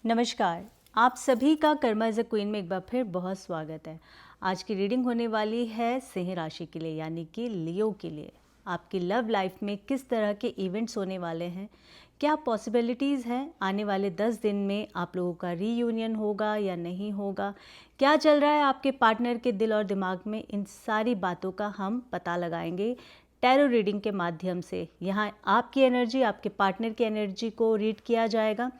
नमस्कार, आप सभी का कर्मा एज अ क्वीन में एक बार फिर बहुत स्वागत है। आज की रीडिंग होने वाली है सिंह राशि के लिए यानी कि लियो के लिए। आपकी लव लाइफ में किस तरह के इवेंट्स होने वाले हैं, क्या पॉसिबिलिटीज़ हैं, आने वाले 10 दिन में आप लोगों का रीयूनियन होगा या नहीं होगा, क्या चल रहा है आपके पार्टनर के दिल और दिमाग में, इन सारी बातों का हम पता लगाएंगे टैरो रीडिंग के माध्यम से। यहाँ आपकी एनर्जी, आपके पार्टनर की एनर्जी को रीड किया जाएगा।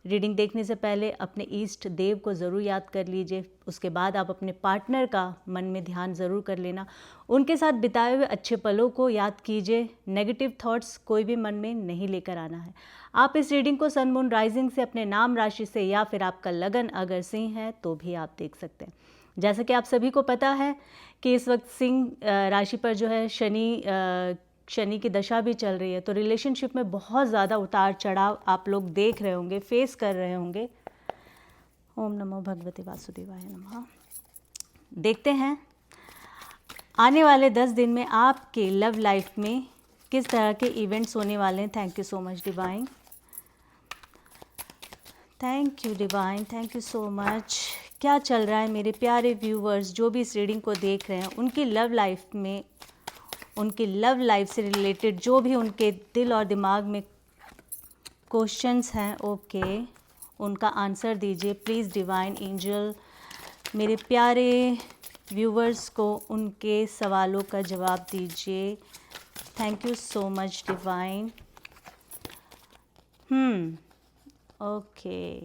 रीडिंग देखने से पहले अपने ईष्ट देव को ज़रूर याद कर लीजिए। उसके बाद आप अपने पार्टनर का मन में ध्यान ज़रूर कर लेना। उनके साथ बिताए हुए अच्छे पलों को याद कीजिए। नेगेटिव थॉट्स कोई भी मन में नहीं लेकर आना है। आप इस रीडिंग को सन मून राइजिंग से, अपने नाम राशि से या फिर आपका लगन अगर सिंह है तो भी आप देख सकते हैं। जैसा कि आप सभी को पता है कि इस वक्त सिंह राशि पर जो है शनि की दशा भी चल रही है, तो रिलेशनशिप में बहुत ज़्यादा उतार चढ़ाव आप लोग देख रहे होंगे, फेस कर रहे होंगे। ओम नमो भगवते वासुदेवाय नमः। देखते हैं आने वाले 10 दिन में आपके लव लाइफ में किस तरह के इवेंट्स होने वाले हैं। Thank you so much divine, thank you divine, thank you so much. क्या चल रहा है मेरे प्यारे व्यूवर्स जो भी इस रीडिंग को देख रहे हैं, उनकी लव लाइफ में, उनकी लव लाइफ से रिलेटेड जो भी उनके दिल और दिमाग में क्वेश्चंस हैं, ओके, उनका आंसर दीजिए प्लीज़ डिवाइन एंजल। मेरे प्यारे व्यूवर्स को उनके सवालों का जवाब दीजिए। Thank you so much divine. Okay,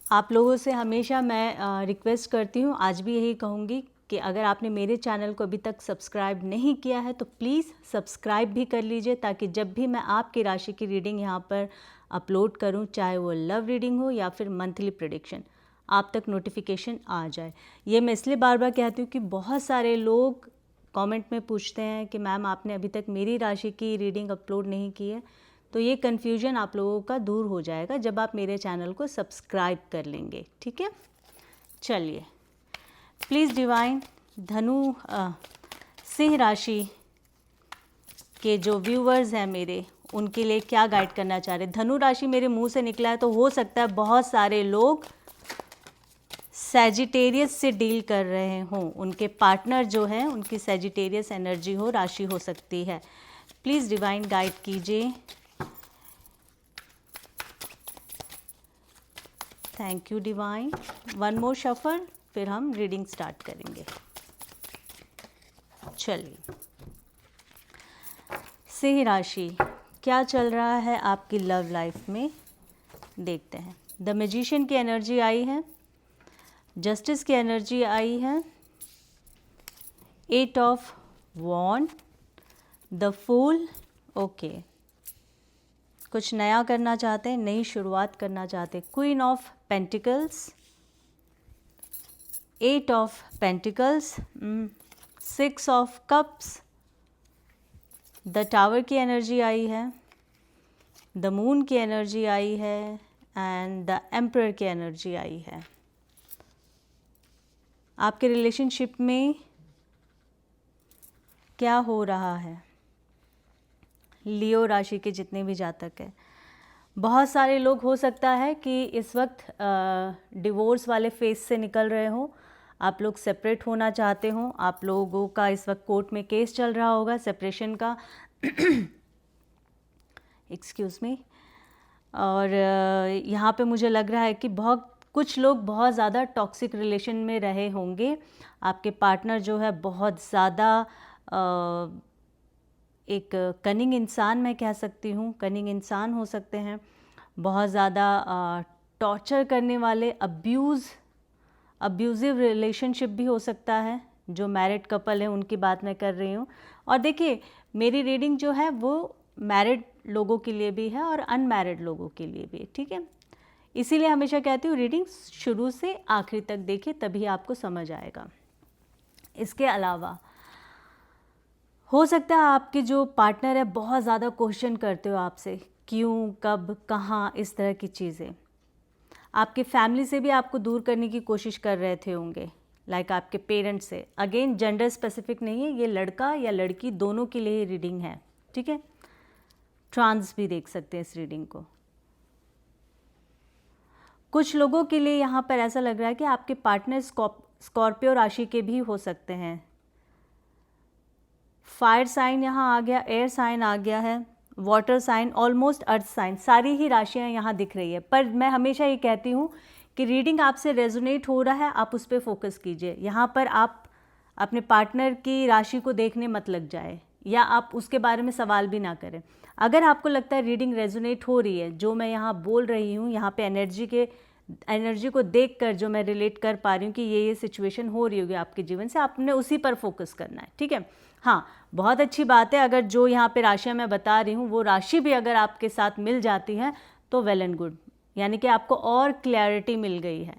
आप लोगों से हमेशा मैं रिक्वेस्ट करती हूँ, आज भी यही कहूँगी कि अगर आपने मेरे चैनल को अभी तक सब्सक्राइब नहीं किया है तो प्लीज़ सब्सक्राइब भी कर लीजिए, ताकि जब भी मैं आपकी राशि की रीडिंग यहाँ पर अपलोड करूँ, चाहे वो लव रीडिंग हो या फिर मंथली प्रेडिक्शन, आप तक नोटिफिकेशन आ जाए। ये मैं इसलिए बार बार कहती हूँ कि बहुत सारे लोग कमेंट में पूछते हैं कि मैम आपने अभी तक मेरी राशि की रीडिंग अपलोड नहीं की है, तो ये कन्फ्यूजन आप लोगों का दूर हो जाएगा जब आप मेरे चैनल को सब्सक्राइब कर लेंगे, ठीक है। चलिए प्लीज़ डिवाइन, सिंह राशि के जो व्यूवर्स हैं मेरे, उनके लिए क्या गाइड करना चाह रहे हैं। धनु राशि मेरे मुंह से निकला है तो हो सकता है बहुत सारे लोग सैजिटेरियस से डील कर रहे हों, उनके पार्टनर जो हैं उनकी सैजिटेरियस एनर्जी हो, राशि हो सकती है। प्लीज़ डिवाइन गाइड कीजिए। Thank you divine. One more shuffle, फिर हम रीडिंग स्टार्ट करेंगे। चलिए, सिंह राशि, क्या चल रहा है आपकी लव लाइफ में, देखते हैं। द मैजिशियन की एनर्जी आई है, जस्टिस की एनर्जी आई है, eight of wand, the fool, okay, कुछ नया करना चाहते हैं, नई शुरुआत करना चाहते हैं, queen of pentacles, eight of pentacles, six of cups, the tower की एनर्जी आई है, द मून की एनर्जी आई है एंड द एम्परर की एनर्जी आई है। आपके रिलेशनशिप में क्या हो रहा है, लियो राशि के जितने भी जातक हैं, बहुत सारे लोग हो सकता है कि इस वक्त डिवोर्स वाले फेज से निकल रहे हो, आप लोग सेपरेट होना चाहते हो, आप लोगों का इस वक्त कोर्ट में केस चल रहा होगा सेपरेशन का एक्सक्यूज़ मी। और यहाँ पे मुझे लग रहा है कि कुछ लोग बहुत ज़्यादा टॉक्सिक रिलेशन में रहे होंगे। आपके पार्टनर जो है बहुत ज़्यादा एक कनिंग इंसान, मैं कह सकती हूँ, कनिंग इंसान हो सकते हैं, बहुत ज़्यादा टॉर्चर करने वाले, अब्यूज़िव रिलेशनशिप भी हो सकता है। जो मैरिड कपल है उनकी बात मैं कर रही हूँ। और देखिए, मेरी रीडिंग जो है वो मैरिड लोगों के लिए भी है और अनमैरिड लोगों के लिए भी, ठीक है। इसीलिए हमेशा कहती हूँ रीडिंग शुरू से आखिरी तक देखिए, तभी आपको समझ आएगा। इसके अलावा हो सकता है आपके जो पार्टनर है बहुत ज़्यादा क्वेश्चन करते हो आपसे, क्यों, कब, कहाँ, इस तरह की चीज़ें। आपके फैमिली से भी आपको दूर करने की कोशिश कर रहे थे होंगे, लाइक आपके पेरेंट्स से। अगेन जेंडर स्पेसिफिक नहीं है, ये लड़का या लड़की दोनों के लिए रीडिंग है, ठीक है। ट्रांस भी देख सकते हैं इस रीडिंग को, कुछ लोगों के लिए यहाँ पर ऐसा लग रहा है कि आपके पार्टनर स्कॉर्पियो राशि के भी हो सकते हैं। फायर साइन यहाँ आ गया, एयर साइन आ गया है, water sign, almost earth sign, सारी ही राशियाँ यहाँ दिख रही है। पर मैं हमेशा ये कहती हूँ कि रीडिंग आपसे रेजोनेट हो रहा है, आप उस पर फोकस कीजिए। यहाँ पर आप अपने पार्टनर की राशि को देखने मत लग जाए, या आप उसके बारे में सवाल भी ना करें। अगर आपको लगता है रीडिंग रेजोनेट हो रही है, जो मैं यहाँ बोल रही हूँ, यहाँ पे एनर्जी को देखकर जो मैं रिलेट कर पा रही हूँ कि ये सिचुएशन हो रही होगी आपके जीवन से, आपने उसी पर फोकस करना है, ठीक है। हाँ, बहुत अच्छी बात है, अगर जो यहाँ पे राशियाँ मैं बता रही हूँ वो राशि भी अगर आपके साथ मिल जाती है तो वेल एंड गुड, यानी कि आपको और क्लैरिटी मिल गई है।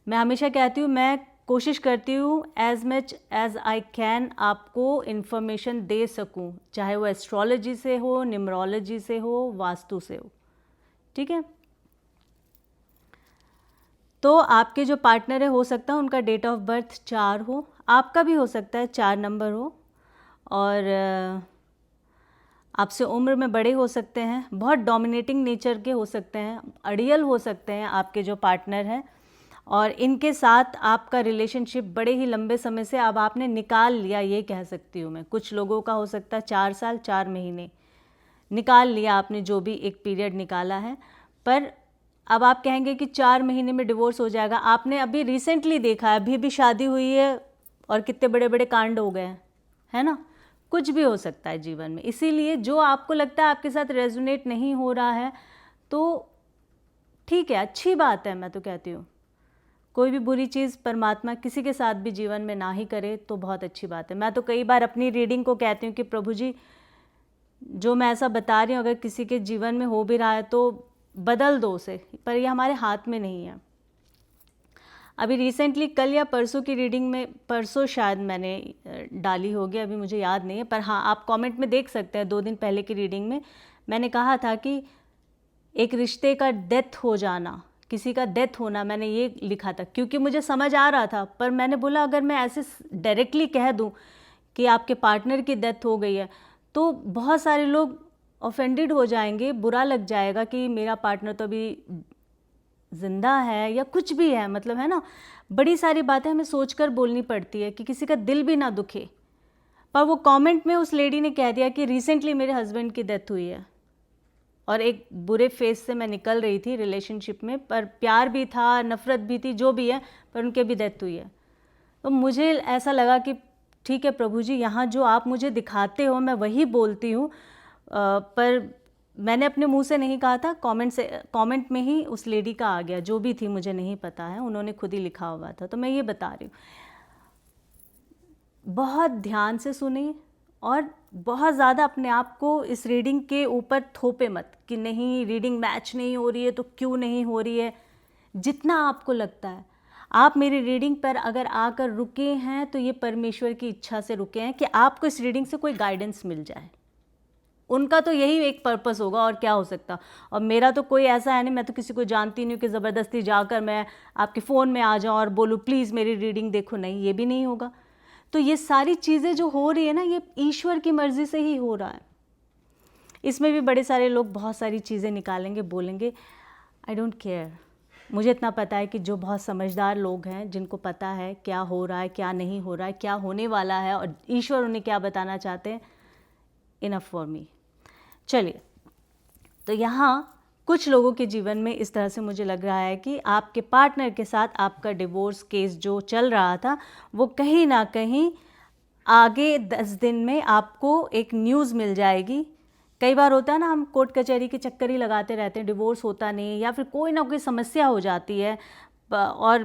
मैं हमेशा कहती हूँ, मैं कोशिश करती हूँ as much as I can आपको इन्फॉर्मेशन दे सकूँ, चाहे वो एस्ट्रोलॉजी से हो, न्यूमरोलॉजी से हो, वास्तु से हो, ठीक है। तो आपके जो पार्टनर है, हो सकता है उनका डेट ऑफ बर्थ 4 हो, आपका भी हो सकता है 4 नंबर हो, और आपसे उम्र में बड़े हो सकते हैं, बहुत डोमिनेटिंग नेचर के हो सकते हैं, अड़ियल हो सकते हैं आपके जो पार्टनर हैं, और इनके साथ आपका रिलेशनशिप बड़े ही लंबे समय से अब आपने निकाल लिया, ये कह सकती हूँ मैं। कुछ लोगों का हो सकता है 4 साल 4 महीने निकाल लिया आपने, जो भी एक पीरियड निकाला है, पर अब आप कहेंगे कि 4 महीने में डिवोर्स हो जाएगा। आपने अभी रिसेंटली देखा है, अभी भी शादी हुई है और कितने बड़े बड़े कांड हो गए हैं, है ना। कुछ भी हो सकता है जीवन में, इसीलिए जो आपको लगता है आपके साथ रेजोनेट नहीं हो रहा है तो ठीक है, अच्छी बात है। मैं तो कहती हूँ कोई भी बुरी चीज़ परमात्मा किसी के साथ भी जीवन में ना ही करे तो बहुत अच्छी बात है। मैं तो कई बार अपनी रीडिंग को कहती हूँ कि प्रभु जी, जो मैं ऐसा बता रही हूँ अगर किसी के जीवन में हो भी रहा है तो बदल दो उसे, पर ये हमारे हाथ में नहीं है। अभी रिसेंटली कल या परसों की रीडिंग में, परसों शायद मैंने डाली होगी, अभी मुझे याद नहीं है, पर हाँ आप कमेंट में देख सकते हैं 2 दिन पहले की रीडिंग में मैंने कहा था कि एक रिश्ते का डेथ हो जाना, किसी का डेथ होना, मैंने ये लिखा था क्योंकि मुझे समझ आ रहा था। पर मैंने बोला अगर मैं ऐसे डायरेक्टली कह दूं कि आपके पार्टनर की डेथ हो गई है तो बहुत सारे लोग ऑफेंडेड हो जाएंगे, बुरा लग जाएगा कि मेरा पार्टनर तो अभी जिंदा है या कुछ भी है, मतलब है ना। बड़ी सारी बातें हमें सोचकर बोलनी पड़ती है कि किसी का दिल भी ना दुखे। पर वो कमेंट में उस लेडी ने कह दिया कि रिसेंटली मेरे हस्बैंड की डेथ हुई है, और एक बुरे फेज से मैं निकल रही थी रिलेशनशिप में, पर प्यार भी था, नफरत भी थी, जो भी है, पर उनके भी डेथ हुई है। तो मुझे ऐसा लगा कि ठीक है प्रभु जी, यहाँ जो आप मुझे दिखाते हो मैं वही बोलती हूँ, पर मैंने अपने मुंह से नहीं कहा था, कमेंट में ही उस लेडी का आ गया, जो भी थी मुझे नहीं पता है, उन्होंने खुद ही लिखा हुआ था, तो मैं ये बता रही हूँ। बहुत ध्यान से सुनिए और बहुत ज़्यादा अपने आप को इस रीडिंग के ऊपर थोपे मत कि नहीं रीडिंग मैच नहीं हो रही है तो क्यों नहीं हो रही है। जितना आपको लगता है, आप मेरी रीडिंग पर अगर आकर रुके हैं तो ये परमेश्वर की इच्छा से रुके हैं कि आपको इस रीडिंग से कोई गाइडेंस मिल जाए। उनका तो यही एक पर्पस होगा, और क्या हो सकता। और मेरा तो कोई ऐसा है नहीं, मैं तो किसी को जानती नहीं कि ज़बरदस्ती जाकर मैं आपके फ़ोन में आ जाऊँ और बोलूँ प्लीज़ मेरी रीडिंग देखो, नहीं, ये भी नहीं होगा। तो ये सारी चीज़ें जो हो रही है ना, ये ईश्वर की मर्ज़ी से ही हो रहा है। इसमें भी बड़े सारे लोग बहुत सारी चीज़ें निकालेंगे, बोलेंगे, आई डोंट केयर। मुझे इतना पता है कि जो बहुत समझदार लोग हैं, जिनको पता है क्या हो रहा है, क्या नहीं हो रहा है, क्या होने वाला है और ईश्वर उन्हें क्या बताना चाहते हैं, इनफ फॉर मी। चलिए, तो यहाँ कुछ लोगों के जीवन में इस तरह से मुझे लग रहा है कि आपके पार्टनर के साथ आपका डिवोर्स केस जो चल रहा था वो कहीं ना कहीं आगे 10 दिन में आपको एक न्यूज़ मिल जाएगी। कई बार होता है ना, हम कोर्ट कचहरी के चक्कर ही लगाते रहते हैं, डिवोर्स होता नहीं है, या फिर कोई ना कोई समस्या हो जाती है और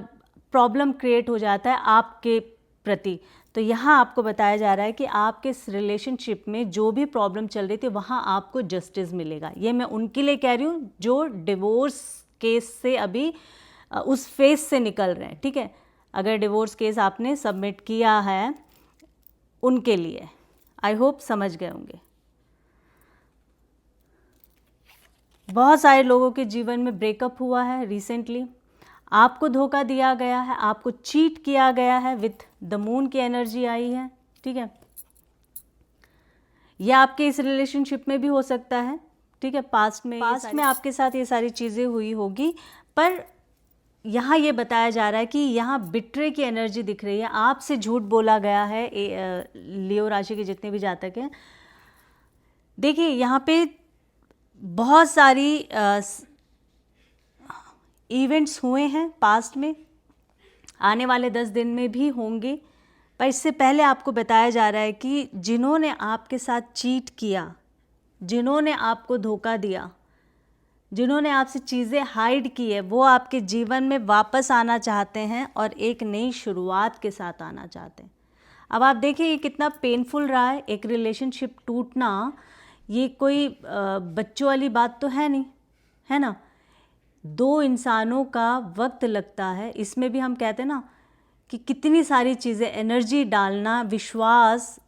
प्रॉब्लम क्रिएट हो जाता है आपके प्रति। तो यहाँ आपको बताया जा रहा है कि आपके इस रिलेशनशिप में जो भी प्रॉब्लम चल रही थी वहाँ आपको जस्टिस मिलेगा। ये मैं उनके लिए कह रही हूँ जो डिवोर्स केस से अभी उस फेज से निकल रहे हैं, ठीक है। अगर डिवोर्स केस आपने सबमिट किया है, उनके लिए आई होप समझ गए होंगे। बहुत सारे लोगों के जीवन में ब्रेकअप हुआ है रिसेंटली, आपको धोखा दिया गया है, आपको चीट किया गया है, विथ द मून की एनर्जी आई है, ठीक है। यह आपके इस रिलेशनशिप में भी हो सकता है, ठीक है। पास्ट में आपके साथ ये सारी चीज़ें हुई होगी, पर यहाँ ये बताया जा रहा है कि यहाँ बिट्रे की एनर्जी दिख रही है, आपसे झूठ बोला गया है। लियो राशि के जितने भी जातक हैं, देखिए यहाँ पे बहुत सारी इवेंट्स हुए हैं पास्ट में, आने वाले 10 दिन में भी होंगे, पर इससे पहले आपको बताया जा रहा है कि जिन्होंने आपके साथ चीट किया, जिन्होंने आपको धोखा दिया, जिन्होंने आपसे चीज़ें हाइड की है, वो आपके जीवन में वापस आना चाहते हैं और एक नई शुरुआत के साथ आना चाहते हैं। अब आप देखिए ये कितना पेनफुल रहा है, एक रिलेशनशिप टूटना, ये कोई बच्चों वाली बात तो है नहीं, है ना। 2 इंसानों का वक्त लगता है, इसमें भी हम कहते हैं ना कि कितनी सारी चीज़ें, एनर्जी डालना, विश्वास,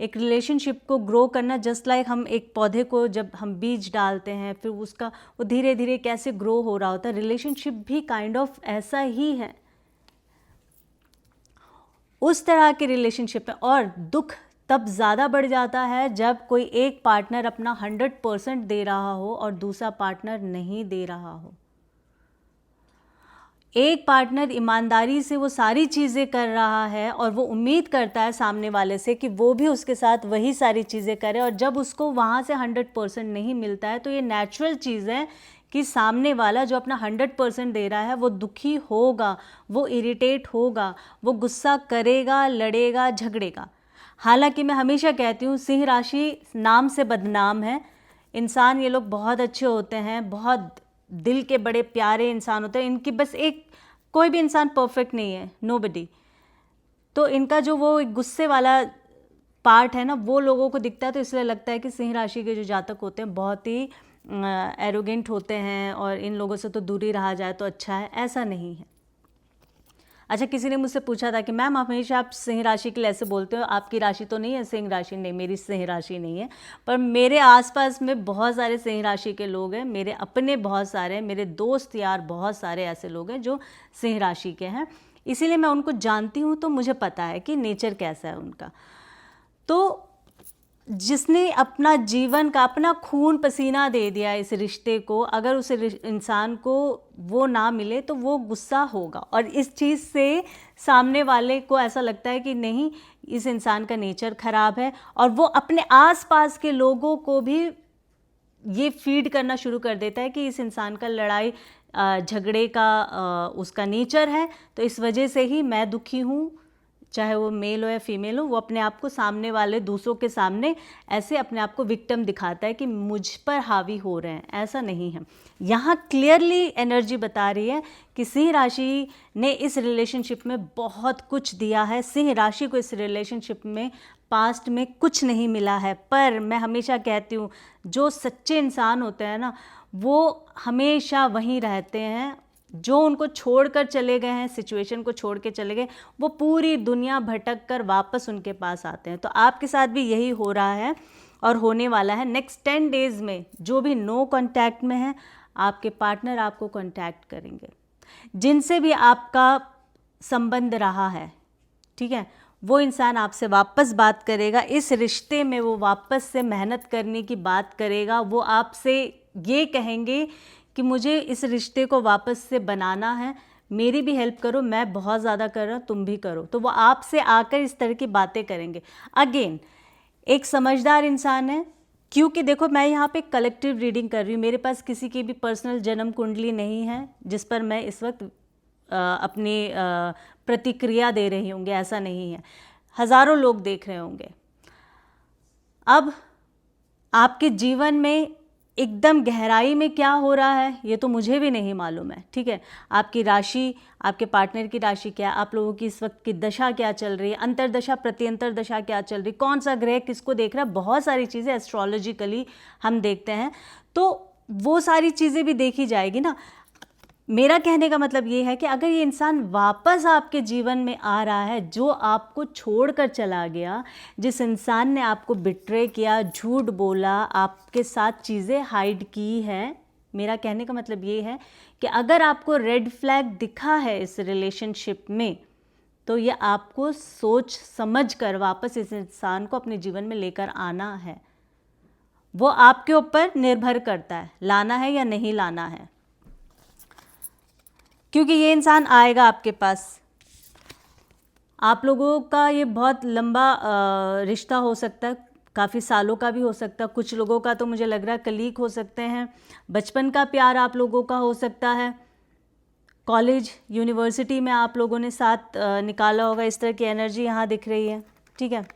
एक रिलेशनशिप को ग्रो करना। जस्ट लाइक हम एक पौधे को जब हम बीज डालते हैं, फिर उसका वो धीरे धीरे कैसे ग्रो हो रहा होता है, रिलेशनशिप भी काइंड ऑफ ऐसा ही है, उस तरह के रिलेशनशिप है। और दुख तब ज़्यादा बढ़ जाता है जब कोई एक पार्टनर अपना 100% दे रहा हो और दूसरा पार्टनर नहीं दे रहा हो। एक पार्टनर ईमानदारी से वो सारी चीज़ें कर रहा है और वो उम्मीद करता है सामने वाले से कि वो भी उसके साथ वही सारी चीज़ें करे, और जब उसको वहाँ से 100% नहीं मिलता है तो ये नेचुरल चीज़ है कि सामने वाला जो अपना 100% दे रहा है वो दुखी होगा, वो इरिटेट होगा, वो गुस्सा करेगा, लड़ेगा, झगड़ेगा। हालांकि मैं हमेशा कहती हूँ सिंह राशि नाम से बदनाम है। इंसान ये लोग बहुत अच्छे होते हैं, बहुत दिल के बड़े प्यारे इंसान होते हैं। इनकी बस एक, कोई भी इंसान परफेक्ट नहीं है, नोबडी। तो इनका जो वो एक गुस्से वाला पार्ट है ना, वो लोगों को दिखता है, तो इसलिए लगता है कि सिंह राशि के जो जातक होते हैं बहुत ही एरोगेंट होते हैं और इन लोगों से तो दूरी रहा जाए तो अच्छा है। ऐसा नहीं है। अच्छा, किसी ने मुझसे पूछा था कि मैम आप हमेशा आप सिंह राशि के लिए ऐसे बोलते हो, आपकी राशि तो नहीं है सिंह राशि? नहीं, मेरी सिंह राशि नहीं है, पर मेरे आसपास में बहुत सारे सिंह राशि के लोग हैं, मेरे अपने बहुत सारे हैं, मेरे दोस्त यार बहुत सारे ऐसे लोग हैं जो सिंह राशि के हैं, इसीलिए मैं उनको जानती हूँ, तो मुझे पता है कि नेचर कैसा है उनका। तो जिसने अपना जीवन का, अपना खून पसीना दे दिया इस रिश्ते को, अगर उस इंसान को वो ना मिले तो वो गुस्सा होगा, और इस चीज़ से सामने वाले को ऐसा लगता है कि नहीं, इस इंसान का नेचर ख़राब है, और वो अपने आसपास के लोगों को भी ये फीड करना शुरू कर देता है कि इस इंसान का लड़ाई झगड़े का उसका नेचर है, तो इस वजह से ही मैं दुखी हूँ। चाहे वो मेल हो या फीमेल हो, वो अपने आप को सामने वाले दूसरों के सामने ऐसे अपने आप को विक्टिम दिखाता है कि मुझ पर हावी हो रहे हैं। ऐसा नहीं है। यहाँ क्लियरली एनर्जी बता रही है कि सिंह राशि ने इस रिलेशनशिप में बहुत कुछ दिया है। सिंह राशि को इस रिलेशनशिप में पास्ट में कुछ नहीं मिला है, पर मैं हमेशा कहती हूँ जो सच्चे इंसान होते हैं ना, वो हमेशा वहीं रहते हैं। जो उनको छोड़कर चले गए हैं, सिचुएशन को छोड़ के चले गए, वो पूरी दुनिया भटक कर वापस उनके पास आते हैं। तो आपके साथ भी यही हो रहा है और होने वाला है। नेक्स्ट 10 डेज में जो भी नो कांटेक्ट में है, आपके पार्टनर आपको कांटेक्ट करेंगे। जिनसे भी आपका संबंध रहा है, ठीक है, वो इंसान आपसे वापस बात करेगा। इस रिश्ते में वो वापस से मेहनत करने की बात करेगा। वो आपसे ये कहेंगे कि मुझे इस रिश्ते को वापस से बनाना है, मेरी भी हेल्प करो, मैं बहुत ज़्यादा कर रहा हूँ, तुम भी करो। तो वो आपसे आकर इस तरह की बातें करेंगे। अगेन एक समझदार इंसान है, क्योंकि देखो मैं यहाँ पे कलेक्टिव रीडिंग कर रही हूँ, मेरे पास किसी की भी पर्सनल जन्म कुंडली नहीं है जिस पर मैं इस वक्त अपनी प्रतिक्रिया दे रही होंगे, ऐसा नहीं है। हज़ारों लोग देख रहे होंगे। अब आपके जीवन में एकदम गहराई में क्या हो रहा है ये तो मुझे भी नहीं मालूम है, ठीक है। आपकी राशि, आपके पार्टनर की राशि क्या है, आप लोगों की इस वक्त की दशा क्या चल रही है, अंतरदशा प्रत्यंतर दशा क्या चल रही, कौन सा ग्रह किसको देख रहा है, बहुत सारी चीज़ें एस्ट्रोलॉजिकली हम देखते हैं, तो वो सारी चीज़ें भी देखी जाएगी ना। मेरा कहने का मतलब ये है कि अगर ये इंसान वापस आपके जीवन में आ रहा है, जो आपको छोड़कर चला गया, जिस इंसान ने आपको बिट्रे किया, झूठ बोला, आपके साथ चीज़ें हाइड की हैं, मेरा कहने का मतलब ये है कि अगर आपको रेड फ्लैग दिखा है इस रिलेशनशिप में, तो ये आपको सोच समझ कर वापस इस इंसान को अपने जीवन में लेकर आना है। वो आपके ऊपर निर्भर करता है, लाना है या नहीं लाना है। क्योंकि ये इंसान आएगा आपके पास। आप लोगों का ये बहुत लंबा रिश्ता हो सकता है, काफ़ी सालों का भी हो सकता है। कुछ लोगों का तो मुझे लग रहा है कलीग हो सकते हैं, बचपन का प्यार आप लोगों का हो सकता है, कॉलेज यूनिवर्सिटी में आप लोगों ने साथ निकाला होगा। इस तरह की एनर्जी यहाँ दिख रही है, ठीक है।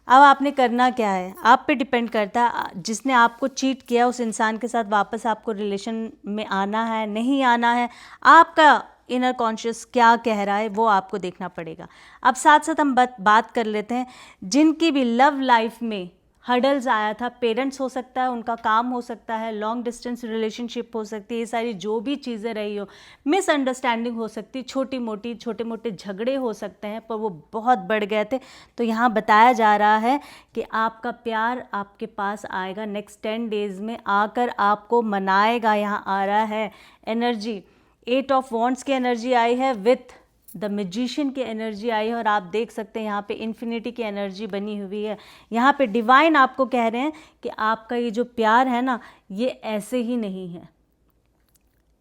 अब आपने करना क्या है, आप पे डिपेंड करता है। जिसने आपको चीट किया उस इंसान के साथ वापस आपको रिलेशन में आना है, नहीं आना है, आपका इनर कॉन्शियस क्या कह रहा है वो आपको देखना पड़ेगा। अब साथ साथ हम बात कर लेते हैं जिनकी भी लव लाइफ में हर्डल्स आया था। पेरेंट्स हो सकता है, उनका काम हो सकता है, लॉन्ग डिस्टेंस रिलेशनशिप हो सकती है, ये सारी जो भी चीज़ें रही हो, मिसअंडरस्टैंडिंग हो सकती है, छोटे मोटे झगड़े हो सकते हैं, पर वो बहुत बढ़ गए थे। तो यहाँ बताया जा रहा है कि आपका प्यार आपके पास आएगा नेक्स्ट 10 डेज़ में, आकर आपको मनाएगा। यहाँ आ रहा है एनर्जी 8 ऑफ वॉन्ड्स की एनर्जी आई है, विथ द मैजिशियन की एनर्जी आई है, और आप देख सकते हैं यहाँ पे इन्फिनिटी की एनर्जी बनी हुई है। यहाँ पे डिवाइन आपको कह रहे हैं कि आपका ये जो प्यार है ना, ये ऐसे ही नहीं है,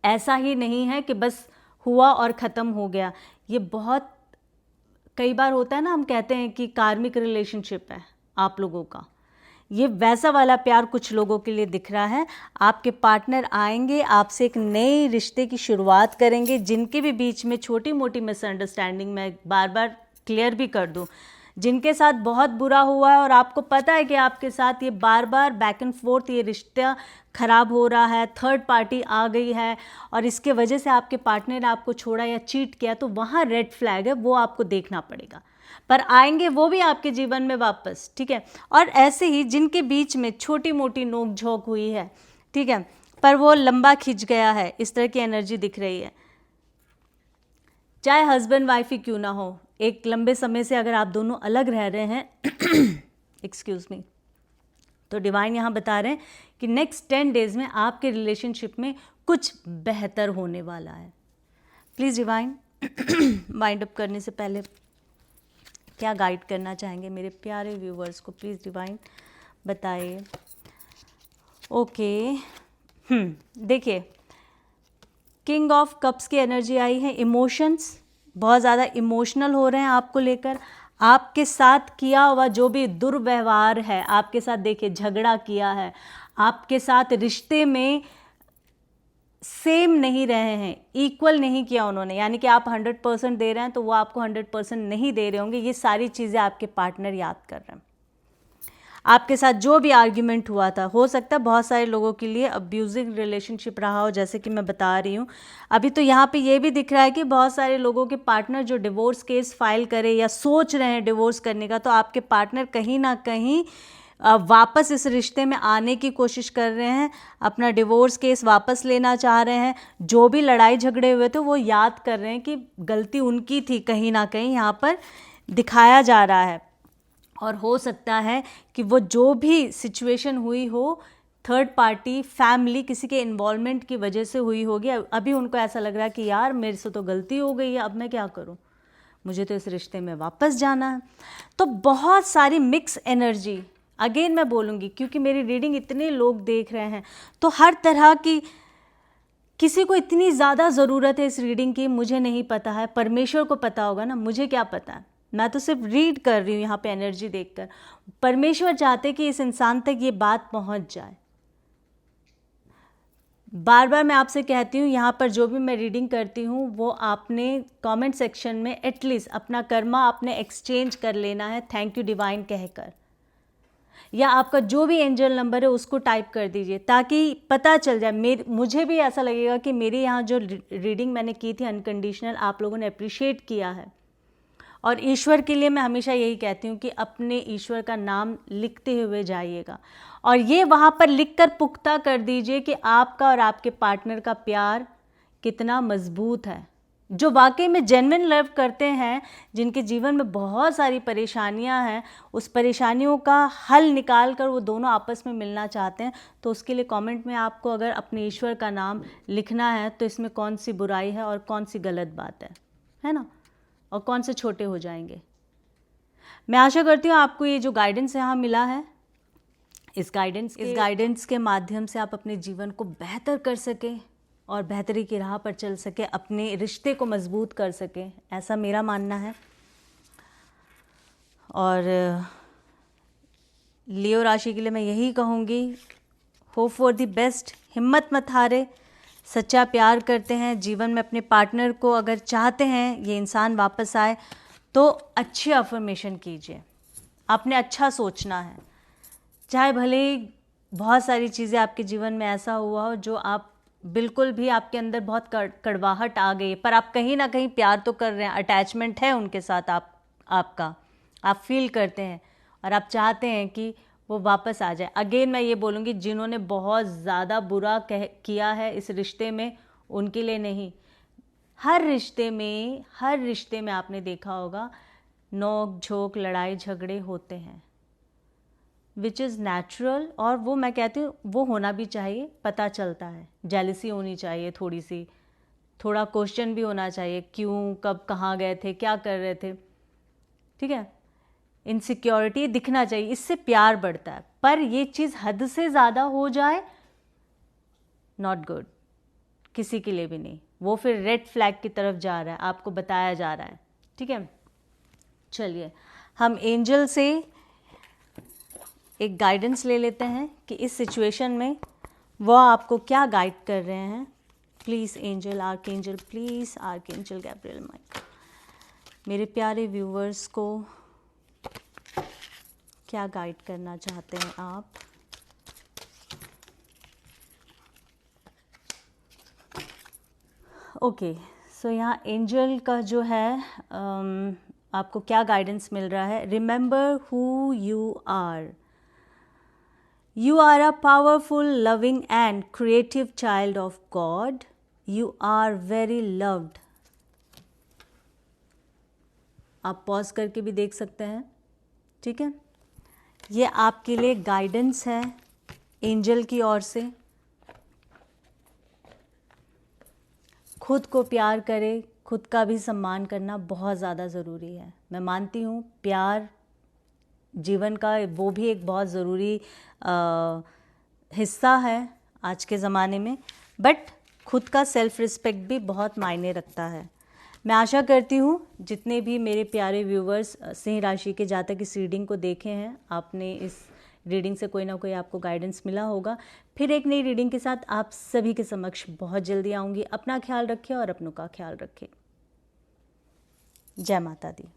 ऐसा ही नहीं है कि बस हुआ और ख़त्म हो गया। ये बहुत कई बार होता है ना, हम कहते हैं कि कार्मिक रिलेशनशिप है आप लोगों का। ये वैसा वाला प्यार कुछ लोगों के लिए दिख रहा है। आपके पार्टनर आएंगे, आपसे एक नए रिश्ते की शुरुआत करेंगे। जिनके भी बीच में छोटी मोटी मिसअंडरस्टैंडिंग, मैं बार बार क्लियर भी कर दूं, जिनके साथ बहुत बुरा हुआ है और आपको पता है कि आपके साथ ये बार बार बैक एंड फोर्थ ये रिश्ता ख़राब हो रहा है, थर्ड पार्टी आ गई है और इसके वजह से आपके पार्टनर ने आपको छोड़ा या चीट किया, तो वहाँ रेड फ्लैग है, वो आपको देखना पड़ेगा। पर आएंगे वो भी आपके जीवन में वापस, ठीक है। और ऐसे ही जिनके बीच में छोटी मोटी नोक झोंक हुई है, ठीक है, पर वो लंबा खिंच गया है, इस तरह की एनर्जी दिख रही है। चाहे हस्बैंड वाइफ ही क्यों ना हो, एक लंबे समय से अगर आप दोनों अलग रह रहे हैं एक्सक्यूज मी, तो डिवाइन यहाँ बता रहे हैं कि नेक्स्ट 10 डेज़ में आपके रिलेशनशिप में कुछ बेहतर होने वाला है। प्लीज़ डिवाइन वाइंड अप करने से पहले क्या गाइड करना चाहेंगे मेरे प्यारे व्यूवर्स को, प्लीज़ डिवाइन बताइए। ओके, देखिए किंग ऑफ कप्स की एनर्जी आई है। इमोशंस, बहुत ज़्यादा इमोशनल हो रहे हैं आपको लेकर। आपके साथ किया हुआ जो भी दुर्व्यवहार है, आपके साथ देखिए झगड़ा किया है, आपके साथ रिश्ते में सेम नहीं रहे हैं, इक्वल नहीं किया उन्होंने, यानी कि आप 100% दे रहे हैं तो वो आपको 100% नहीं दे रहे होंगे। ये सारी चीज़ें आपके पार्टनर याद कर रहे हैं। आपके साथ जो भी आर्ग्यूमेंट हुआ था, हो सकता है बहुत सारे लोगों के लिए अब्यूजिंग रिलेशनशिप रहा हो, जैसे कि मैं बता रही हूँ। अभी तो यहाँ पे ये भी दिख रहा है कि बहुत सारे लोगों के पार्टनर जो डिवोर्स केस फाइल करे या सोच रहे हैं डिवोर्स करने का, तो आपके पार्टनर कहीं ना कहीं वापस इस रिश्ते में आने की कोशिश कर रहे हैं, अपना डिवोर्स केस वापस लेना चाह रहे हैं। जो भी लड़ाई झगड़े हुए थे वो याद कर रहे हैं कि गलती उनकी थी, कहीं ना कहीं यहाँ पर दिखाया जा रहा है। और हो सकता है कि वो जो भी सिचुएशन हुई हो, थर्ड पार्टी, फैमिली, किसी के इन्वॉल्वमेंट की वजह से हुई होगी। अभी उनको ऐसा लग रहा है कि यार मेरे से तो गलती हो गई है, अब मैं क्या करूं, मुझे तो इस रिश्ते में वापस जाना है। तो बहुत सारी मिक्स एनर्जी, अगेन मैं बोलूँगी क्योंकि मेरी रीडिंग इतने लोग देख रहे हैं, तो हर तरह की, किसी को इतनी ज़्यादा ज़रूरत है इस रीडिंग की, मुझे नहीं पता है, परमेश्वर को पता होगा ना, मुझे क्या पता है, मैं तो सिर्फ रीड कर रही हूँ यहाँ पे एनर्जी देखकर। परमेश्वर चाहते कि इस इंसान तक ये बात पहुँच जाए। बार बार मैं आपसे कहती हूँ, यहाँ पर जो भी मैं रीडिंग करती हूँ वो आपने कमेंट सेक्शन में एटलीस्ट अपना कर्मा आपने एक्सचेंज कर लेना है, थैंक यू डिवाइन कहकर, या आपका जो भी एंजल नंबर है उसको टाइप कर दीजिए, ताकि पता चल जाए। मुझे भी ऐसा लगेगा कि मेरी यहाँ जो रीडिंग मैंने की थी अनकंडीशनल, आप लोगों ने अप्रिशिएट किया है। और ईश्वर के लिए मैं हमेशा यही कहती हूँ कि अपने ईश्वर का नाम लिखते हुए जाइएगा और ये वहाँ पर लिखकर पुख्ता कर दीजिए कि आपका और आपके पार्टनर का प्यार कितना मजबूत है। जो वाकई में जेन्युइन लव करते हैं, जिनके जीवन में बहुत सारी परेशानियां हैं, उस परेशानियों का हल निकाल कर वो दोनों आपस में मिलना चाहते हैं, तो उसके लिए कमेंट में आपको अगर अपने ईश्वर का नाम लिखना है तो इसमें कौन सी बुराई है और कौन सी गलत बात है ना, और कौन से छोटे हो जाएंगे। मैं आशा करती हूँ आपको ये जो गाइडेंस यहाँ मिला है, इस गाइडेंस के माध्यम से आप अपने जीवन को बेहतर कर सकें और बेहतरी की राह पर चल सके, अपने रिश्ते को मजबूत कर सके, ऐसा मेरा मानना है। और लियो राशि के लिए मैं यही कहूँगी, होप फॉर द बेस्ट, हिम्मत मत हारे, सच्चा प्यार करते हैं जीवन में अपने पार्टनर को, अगर चाहते हैं ये इंसान वापस आए तो अच्छी अफर्मेशन कीजिए। आपने अच्छा सोचना है, चाहे भले ही बहुत सारी चीज़ें आपके जीवन में ऐसा हुआ हो जो आप बिल्कुल भी आपके अंदर बहुत कड़वाहट आ गई, पर आप कहीं ना कहीं प्यार तो कर रहे हैं, अटैचमेंट है उनके साथ आपका, आप फील करते हैं और आप चाहते हैं कि वो वापस आ जाए। अगेन मैं ये बोलूँगी, जिन्होंने बहुत ज़्यादा बुरा किया है इस रिश्ते में, उनके लिए नहीं, हर रिश्ते में आपने देखा होगा नोक झोंक, लड़ाई झगड़े होते हैं, विच इज़ नेचुरल, और वो मैं कहती हूँ वो होना भी चाहिए। पता चलता है, जेलसी होनी चाहिए थोड़ी सी, थोड़ा क्वेश्चन भी होना चाहिए, क्यों, कब, कहाँ गए थे, क्या कर रहे थे, ठीक है, इनसिक्योरिटी दिखना चाहिए, इससे प्यार बढ़ता है। पर ये चीज़ हद से ज़्यादा हो जाए, नॉट गुड, किसी के लिए भी नहीं, वो फिर रेड फ्लैग की तरफ जा रहा है, आपको बताया जा रहा है, ठीक है। चलिए हम एंजल से एक गाइडेंस ले लेते हैं कि इस सिचुएशन में वो आपको क्या गाइड कर रहे हैं। Please angel, archangel, please archangel Gabriel Michael, मेरे प्यारे व्यूवर्स को क्या गाइड करना चाहते हैं आप। ओके, सो यहाँ एंजल का जो है आपको क्या गाइडेंस मिल रहा है। Remember who you are, you are a powerful, loving and creative child of God. You are very loved. आप पॉज करके भी देख सकते हैं, ठीक है। ये आपके लिए गाइडेंस है एंजल की ओर से। खुद को प्यार करें, खुद का भी सम्मान करना बहुत ज़्यादा ज़रूरी है। मैं मानती हूँ प्यार जीवन का वो भी एक बहुत ज़रूरी हिस्सा है आज के ज़माने में, बट खुद का सेल्फ रिस्पेक्ट भी बहुत मायने रखता है। मैं आशा करती हूँ जितने भी मेरे प्यारे व्यूवर्स सिंह राशि के जातक इस रीडिंग को देखे हैं, आपने इस रीडिंग से कोई ना कोई आपको गाइडेंस मिला होगा। फिर एक नई रीडिंग के साथ आप सभी के समक्ष बहुत जल्दी आऊँगी। अपना ख्याल रखें और अपनों का ख्याल रखें। जय माता दी।